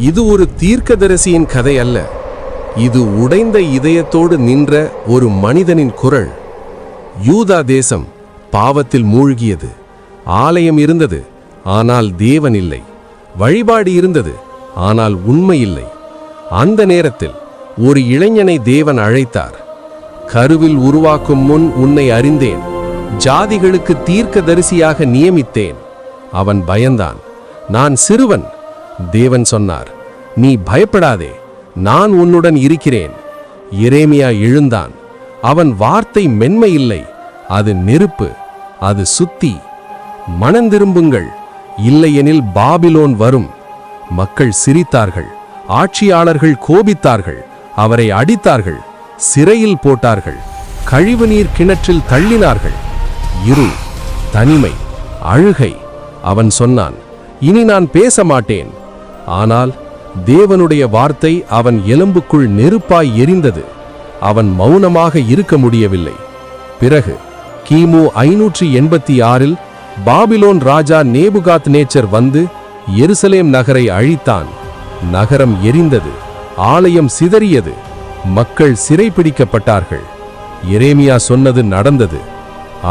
இது ஒரு தீர்க்கதரிசியின் கதை அல்ல. இது உடைந்த இதயத்தோடு நின்ற ஒரு மனிதனின் குரல். யூதா தேசம் பாவத்தில் மூழ்கியது. ஆலயம் இருந்தது, ஆனால் தேவன் இல்லை. வழிபாடு இருந்தது, ஆனால் உண்மை இல்லை. அந்த நேரத்தில் ஒரு இளைஞனை தேவன் அழைத்தார். கருவில் உருவாக்கும் முன் உன்னை அறிந்தேன், ஜாதிகளுக்கு தீர்க்கதரிசியாக நியமித்தேன். அவன் பயந்தான். நான் சிறுவன். தேவன் சொன்னார், நீ பயப்படாதே, நான் உன்னுடன் இருக்கிறேன். எரேமியா எழுந்தான். அவன் வார்த்தை மென்மை இல்லை, அது நெருப்பு, அது சுத்தி. மனந்திரும்புங்கள், இல்லையெனில் பாபிலோன் வரும். மக்கள் சிரித்தார்கள். ஆட்சியாளர்கள் கோபித்தார்கள். அவரை அடித்தார்கள், சிறையில் போட்டார்கள், கழிவுநீர் கிணற்றில் தள்ளினார்கள். இருள், தனிமை, அழுகை. அவன் சொன்னான், இனி நான் பேச மாட்டேன். ஆனால் தேவனுடைய வார்த்தை அவன் எலும்புக்குள் நெருப்பாய் எரிந்தது. அவன் மௌனமாக இருக்க முடியவில்லை. பிறகு கிமு 586 பாபிலோன் ராஜா நேபுகாத் நேச்சர் வந்து எருசலேம் நகரை அழித்தான். நகரம் எரிந்தது, ஆலயம் சிதறியது, மக்கள் சிறைப்பிடிக்கப்பட்டார்கள். எரேமியா சொன்னது நடந்தது.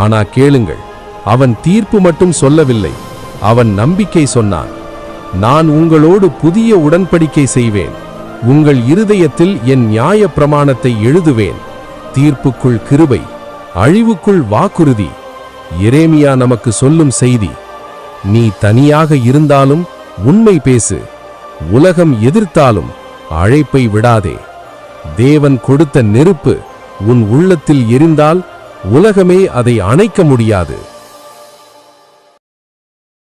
ஆனா கேளுங்கள், அவன் தீர்ப்பு மட்டும் சொல்லவில்லை, அவன் நம்பிக்கை சொன்னான். நான் உங்களோடு புதிய உடன்படிக்கை செய்வேன், உங்கள் இருதயத்தில் என் நியாய பிரமாணத்தை எழுதுவேன். தீர்ப்புக்குள் கிருபை, அழிவுக்குள் வாக்குறுதி. எரேமியா நமக்கு சொல்லும் செய்தி, நீ தனியாக இருந்தாலும் உண்மை பேசு. உலகம் எதிர்த்தாலும் அழைப்பை விடாதே. தேவன் கொடுத்த நெருப்பு உன் உள்ளத்தில் எரிந்தால் உலகமே அதை அணைக்க முடியாது.